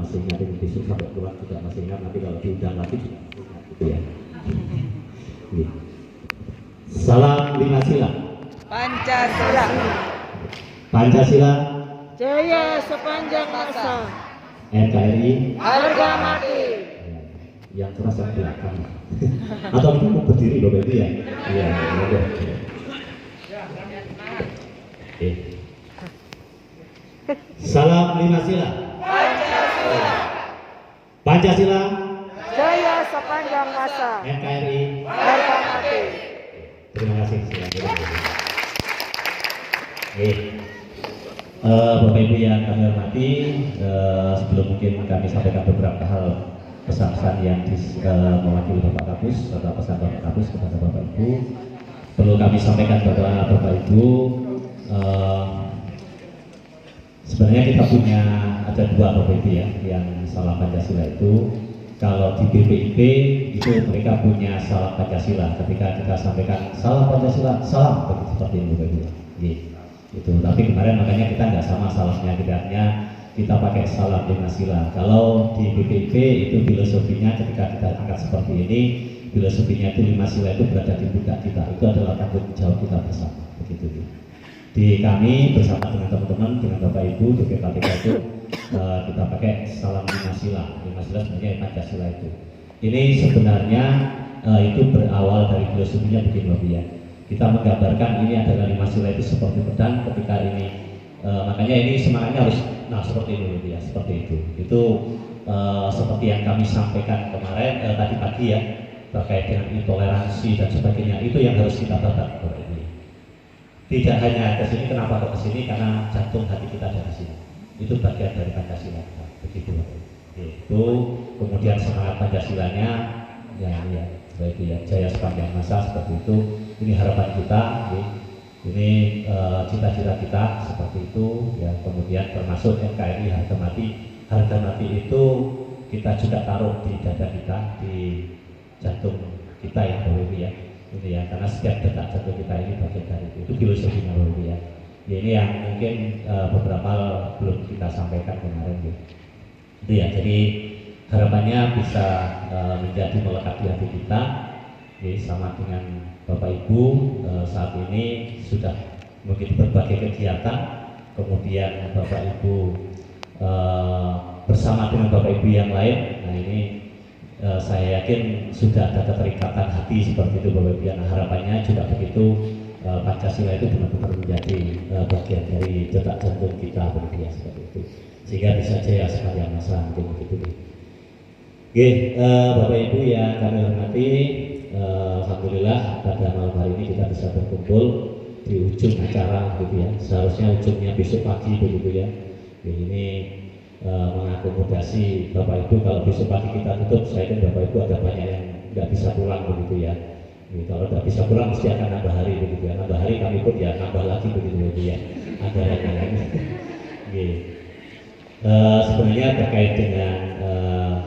masih ingat ini besok sampai keluar juga masih ingat, nanti kalau diundang lagi juga ingat gitu ya. Salam lima sila. Pancasila. Pancasila. Jaya sepanjang masa. NKRI. Harga mati. Yang keras yang belakang. Atau kita mau berdiri loh berarti ya? Iya. Oke. Salam lima sila. Pancasila. Pancasila. Jaya sepanjang masa. NKRI. Harga mati. Terima kasih. Bapak Ibu yang kami hormati, sebelum mungkin kami sampaikan beberapa hal pesan-pesan yang mewakili Bapak Kapus atau pesan Bapak Kapus kepada Bapak Ibu, perlu kami sampaikan kepada Bapak Ibu. Sebenarnya kita punya ada dua Bapak Ibu ya, yang salam Pancasila itu. Kalau di BPIP itu mereka punya salam Pancasila. Ketika kita sampaikan salam Pancasila, salam seperti ini Bapak Ibu. Itu. Tapi kemarin makanya kita nggak sama salamnya, kita pakai salam lima sila. Kalau di BPIP itu filosofinya ketika kita angkat seperti ini, filosofinya itu lima sila itu berada di pundak kita. Itu adalah tanggung jawab kita bersama. Begitu. Di kami bersama dengan teman-teman, dengan Bapak Ibu di PKTK itu kita pakai salam lima sila. Lima sila sebenarnya Pancasila itu. Ini sebenarnya itu berawal dari filosofinya begini Bapak ya. Kita menggambarkan ini adalah lima sila itu seperti pedang ketika ini makanya ini semangatnya harus seperti ini ya, seperti itu. Itu seperti yang kami sampaikan kemarin tadi pagi ya, terkait dengan intoleransi dan sebagainya, itu yang harus kita tetap ini. Tidak hanya ke sini, kenapa ke sini? Karena jantung hati kita ada di sini. Itu bagian dari Pancasila. Begitu. Itu kemudian semangat Pancasilanya ya baik ya, jaya sepanjang masa seperti itu. Ini harapan kita, ini cita-cita kita seperti itu ya. Kemudian termasuk NKRI harga mati itu kita juga taruh di dada kita, di jantung kita ya Bapak Ibu ya. Ini ya, karena setiap detak jantung kita ini bagian dari itu filosofinya Bapak Ibu ya. Ini yang mungkin beberapa belum kita sampaikan kemarin ya. Itu ya, jadi harapannya bisa menjadi melekat di hati kita. Sama dengan Bapak Ibu saat ini sudah mungkin berbagai kegiatan, kemudian Bapak Ibu bersama dengan Bapak Ibu yang lain. Nah ini saya yakin sudah ada keterikatan hati seperti itu Bapak Ibu. Nah harapannya juga begitu, Pancasila itu benar-benar menjadi bagian dari detak jantung kita berdua seperti itu, sehingga bisa jaya sepanjang masa mungkin begitu. Oke, Bapak Ibu yang kami hormati, alhamdulillah pada malam hari ini kita bisa berkumpul di ujung acara gitu ya. Seharusnya ujungnya besok pagi begitu ya. Ini mengakomodasi Bapak Ibu, kalau besok pagi kita tutup, saya yakin Bapak Ibu ada banyak yang nggak bisa pulang begitu ya. Kalau nggak bisa pulang mesti akan nambah hari begitu ya. Nambah hari kami pun ya nambah lagi begitu ya. Ada yang lain. Sebenarnya terkait dengan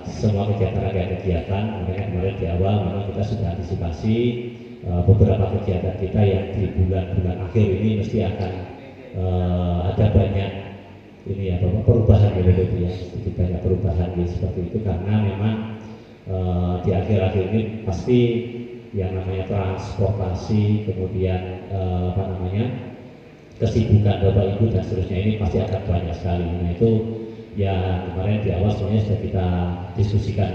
semua kegiatan, makanya kemarin di awal memang kita sudah antisipasi beberapa kegiatan kita yang di bulan-bulan akhir ini mesti akan ada banyak ini ya perubahan gitu ya, sedikit banyak perubahan seperti itu, karena memang di akhir-akhir ini pasti yang namanya transportasi, kemudian kesibukan Bapak Ibu dan seterusnya ini pasti akan banyak sekali. Nah itu yang kemarin di awal sebenarnya sudah kita diskusikan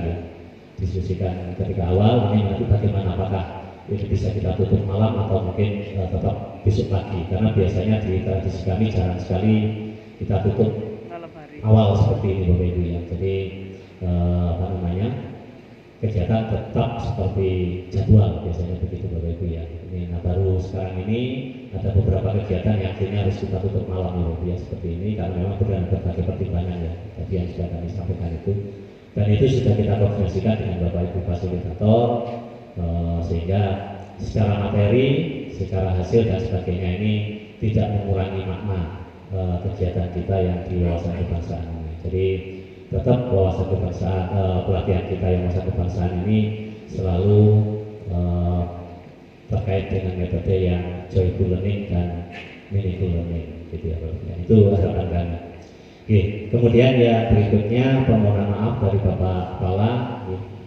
ketika awal, ini nanti bagaimana, apakah ini bisa kita tutup malam atau mungkin tetap besok pagi, karena biasanya di tradisi kami jarang sekali kita tutup awal seperti ini Bapak Ibu ya. Jadi kegiatan tetap seperti jadwal biasanya begitu Bapak Ibu ya. Nah baru sekarang ini ada beberapa kegiatan yang akhirnya harus kita tutup malam Bapak Ibu ya, seperti ini karena memang berbagai pertimbangan ya tadi yang sudah kami sampaikan itu, dan itu sudah kita koordinasikan dengan Bapak Ibu fasilitator sehingga secara materi, secara hasil dan sebagainya ini tidak mengurangi makna kegiatan kita yang di wawasan kebangsaan ini. Jadi tetap wawasan kebangsaan, pelatihan kita yang wawasan kebangsaan ini selalu terkait dengan metode yang joyful learning dan meaningful learning gitu ya Bapak. Itu harapan kami. Oke, kemudian ya berikutnya permohonan maaf dari Bapak Kepala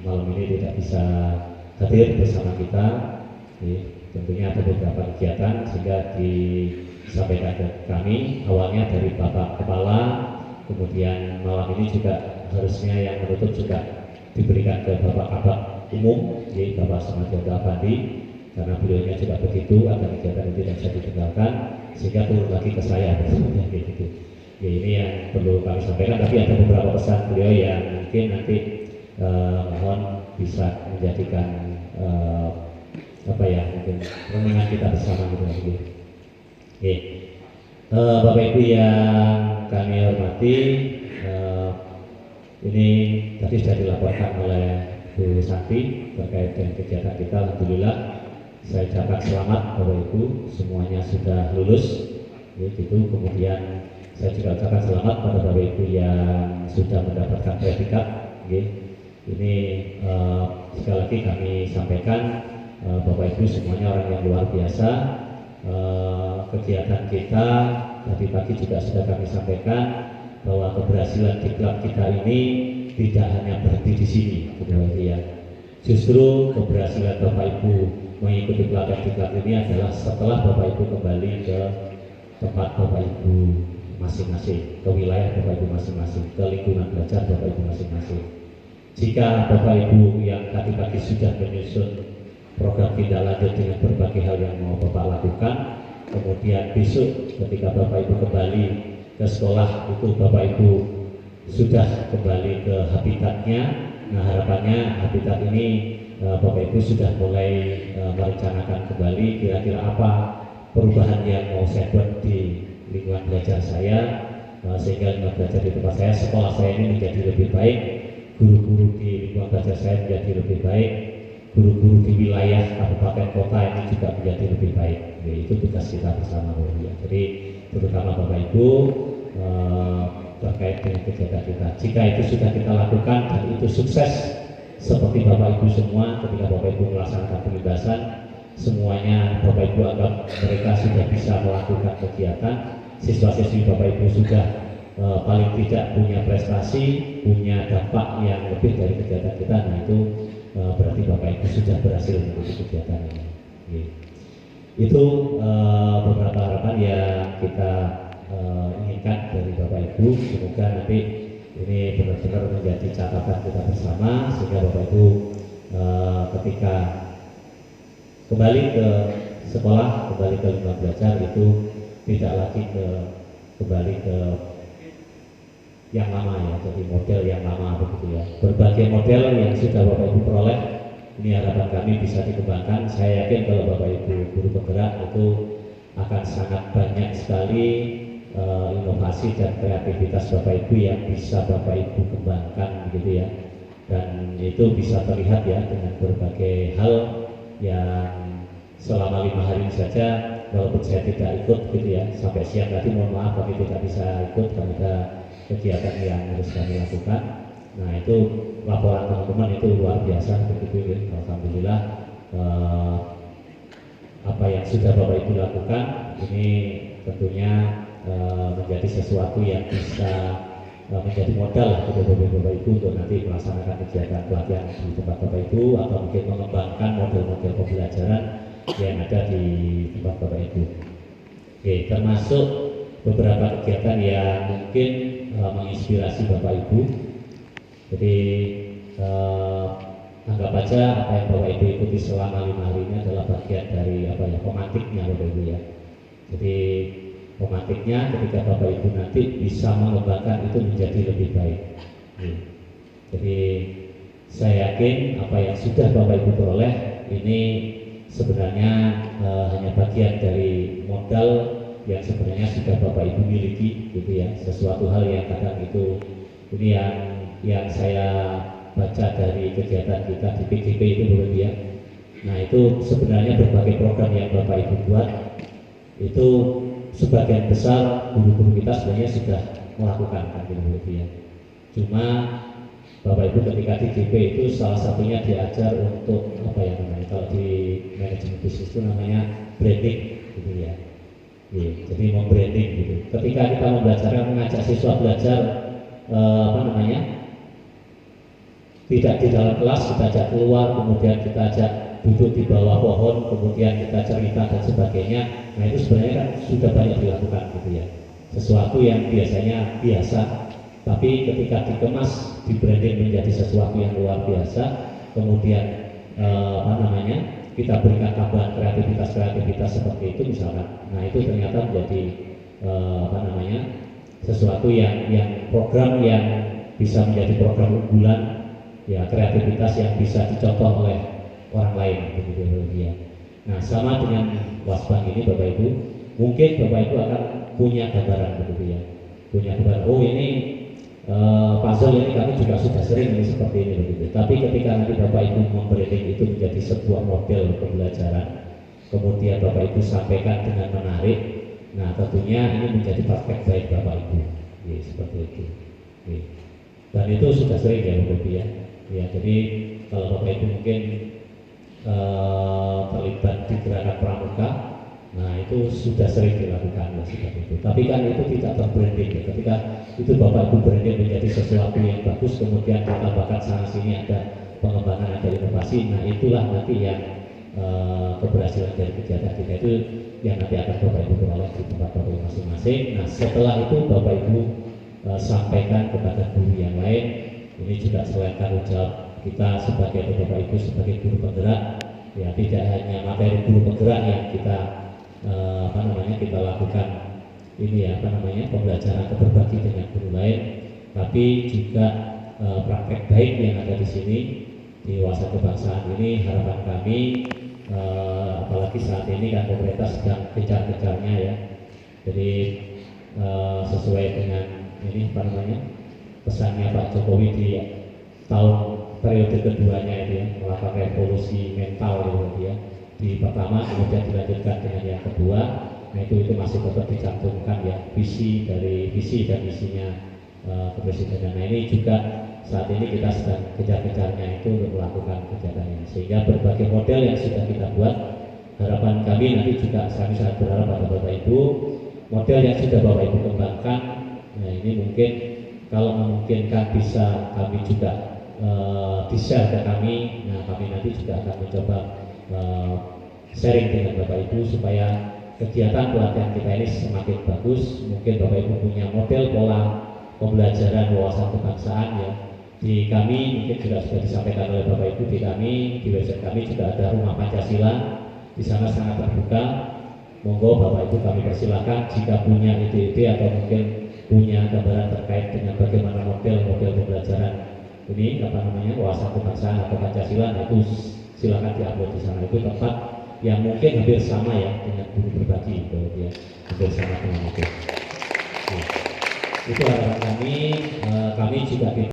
malam ini tidak bisa hadir bersama kita. Tentunya ada beberapa kegiatan sehingga disampaikan ke kami awalnya dari Bapak Kepala, kemudian malam ini juga harusnya yang menutup juga diberikan ke Bapak Kabak Umum, yaitu Bapak Samadioga Abadi, karena beliaunya juga begitu agar kegiatan itu tidak bisa ditinggalkan, sehingga turun lagi ke saya gitu. Ya, ini yang perlu kami sampaikan, tapi ada beberapa pesan beliau yang mungkin nanti mohon bisa menjadikan mungkin renungan kita bersama gitu. Oke. Bapak Ibu yang kami hormati, ini tadi sudah dilaporkan oleh Bu Santi terkait dengan kegiatan kita. Alhamdulillah saya ucapkan selamat Bapak Ibu, semuanya sudah lulus gitu. Kemudian saya juga ucapkan selamat pada Bapak Ibu yang sudah mendapatkan predikat. Ini sekali lagi kami sampaikan, Bapak Ibu semuanya orang yang luar biasa. Kegiatan kita tadi pagi juga sudah kami sampaikan bahwa keberhasilan diklat kita ini tidak hanya berhenti di sini, ya. Justru keberhasilan Bapak Ibu mengikuti pelatihan diklat ini adalah setelah Bapak Ibu kembali ke tempat Bapak Ibu masing-masing, ke wilayah Bapak Ibu masing-masing, ke lingkungan belajar Bapak Ibu masing-masing. Jika Bapak Ibu yang tadi pagi sudah menyusun program tindak lanjut dengan berbagai hal yang mau Bapak lakukan, kemudian besok ketika Bapak Ibu kembali ke sekolah itu Bapak Ibu sudah kembali ke habitatnya. Nah, harapannya habitat ini Bapak Ibu sudah mulai merencanakan kembali kira-kira apa perubahan yang mau saya buat di lingkungan belajar saya, sehingga lingkungan belajar di tempat saya, sekolah saya ini menjadi lebih baik, guru-guru di lingkungan belajar saya menjadi lebih baik, guru-guru di wilayah kabupaten kota ini juga menjadi lebih baik. Jadi itu tugas kita bersama ya. Jadi terutama Bapak Ibu terkait dengan kegiatan kita. Jika itu sudah kita lakukan dan itu sukses seperti Bapak Ibu semua, ketika Bapak Ibu melaksanakan penugasan, semuanya Bapak Ibu anggap mereka sudah bisa melakukan kegiatan. Siswa-siswi Bapak Ibu sudah paling tidak punya prestasi, punya dampak yang lebih dari kegiatan kita. Nah itu berarti Bapak Ibu sudah berhasil mengikuti kegiatan ini. Itu beberapa harapan yang kita inginkan dari Bapak Ibu. Semoga nanti ini benar-benar menjadi catatan kita bersama, sehingga Bapak Ibu ketika kembali ke sekolah, kembali ke lingkungan belajar itu tidak lagi kembali ke yang lama ya, jadi model yang lama begitu ya. Berbagai model yang sudah Bapak Ibu peroleh, ini harapan kami bisa dikembangkan. Saya yakin kalau Bapak Ibu guru penggerak itu akan sangat banyak sekali inovasi dan kreativitas Bapak Ibu yang bisa Bapak Ibu kembangkan begitu ya. Dan itu bisa terlihat ya dengan berbagai hal yang selama 5 hari saja, walaupun saya tidak ikut gitu ya, sampai siang tadi mohon maaf kami tidak bisa ikut karena ada kegiatan yang harus kami lakukan. Nah itu laporan teman-teman itu luar biasa begitu ya. Alhamdulillah apa yang sudah Bapak Ibu lakukan ini tentunya menjadi sesuatu yang bisa menjadi modal untuk Bapak Ibu untuk nanti melaksanakan kegiatan pelatihan di tempat Bapak Ibu, atau mungkin mengembangkan model-model pembelajaran yang ada di tempat Bapak Ibu. Oke, termasuk beberapa kegiatan yang mungkin menginspirasi Bapak Ibu. Jadi anggap aja apa yang Bapak Ibu ikuti selama 5 hari ini adalah bagian dari pemantiknya Bapak Ibu ya. Jadi pemantiknya ketika Bapak Ibu nanti bisa mengembangkan itu menjadi lebih baik. Jadi saya yakin apa yang sudah Bapak Ibu peroleh ini sebenarnya hanya bagian dari modal yang sebenarnya sudah Bapak Ibu miliki gitu ya. Sesuatu hal yang kadang itu ini yang saya baca dari kegiatan kita di PGP itu Bapak ya. Nah itu sebenarnya berbagai program yang Bapak Ibu buat itu sebagian besar guru-guru kita sebenarnya sudah melakukan kan gitu ya. Cuma Bapak Ibu ketika di GP itu salah satunya diajar untuk apa ya namanya, kalau di manajemen bisnis itu namanya branding gitu ya. Jadi membranding gitu. Ketika kita mengajak siswa belajar tidak di dalam kelas, kita ajak keluar, kemudian kita ajak duduk di bawah pohon, kemudian kita cerita dan sebagainya. Nah itu sebenarnya kan sudah banyak dilakukan gitu ya. Sesuatu yang biasanya biasa, tapi ketika dikemas, di-branding menjadi sesuatu yang luar biasa, kemudian kita berikan tambahan kreativitas seperti itu misalkan. Nah itu ternyata menjadi sesuatu yang program yang bisa menjadi program unggulan, ya kreativitas yang bisa dicontoh oleh orang lain begitu ya. Nah sama dengan Wasbang ini Bapak Ibu, mungkin Bapak Ibu akan punya gambaran begitu ya, punya gambaran. Oh ini puzzle ini kami juga sudah sering ini seperti ini begitu. Tapi ketika nanti Bapak Ibu membranding itu menjadi sebuah model pembelajaran, kemudian Bapak Ibu sampaikan dengan menarik, nah tentunya ini menjadi praktek baik Bapak Ibu, ya, seperti itu. Ya. Dan itu sudah sering ya Bapak Ibu ya. Ya jadi kalau Bapak Ibu mungkin terlibat di gerakan pramuka, nah itu sudah sering dilakukan ya, sudah itu. Tapi kan itu tidak terbranding ya. Ketika itu Bapak Ibu branding menjadi sesuatu yang bagus, kemudian ditambahkan sana sini ada pengembangan, ada inovasi, nah itulah nanti yang keberhasilan dari kegiatan kita itu yang nanti akan Bapak Ibu peroleh di tempat Bapak Ibu masing-masing. Nah setelah itu Bapak Ibu sampaikan kepada guru yang lain. Ini juga selain tanggung jawab kita sebagai Bapak Ibu sebagai guru penggerak, ya tidak hanya materi guru penggerak yang kita kita lakukan ini ya pembelajaran atau berbagi dengan guru lain, tapi juga praktek baik yang ada di sini di wawasan kebangsaan ini. Harapan kami apalagi saat ini kan pemerintah sedang gencar-gencarnya ya, jadi sesuai dengan ini pesannya Pak Jokowi di tahun periode keduanya itu ya, melakukan revolusi mental gitu ya. Di pertama kemudian dilanjutkan dengan yang kedua. Nah itu masih tetap dicantumkan ya visi dan misinya kepresidenan. Nah ini juga saat ini kita sedang kejar-kejarnya itu untuk melakukan kegiatan ini, sehingga berbagai model yang sudah kita buat, harapan kami nanti juga kami sangat berharap pada Bapak Ibu model yang sudah Bapak Ibu kembangkan. Nah ini mungkin kalau memungkinkan bisa kami juga di-share ke kami. Nah kami nanti juga akan mencoba sharing dengan Bapak Ibu supaya kegiatan pelatihan kita ini semakin bagus. Mungkin Bapak Ibu punya model pola pembelajaran wawasan kebangsaan ya. Di kami mungkin juga sudah disampaikan oleh Bapak Ibu, di kami di website kami juga ada Rumah Pancasila. Di sana sangat terbuka. Monggo Bapak Ibu kami persilakan jika punya ide-ide atau mungkin punya gambaran terkait dengan bagaimana model pembelajaran ini wawasan kebangsaan atau Pancasila, nah itu silakan diupload di sana. Itu tempat yang mungkin hampir sama ya dengan guru berbagi gitu ya, hampir sama dengan itu. Itu harapan kami juga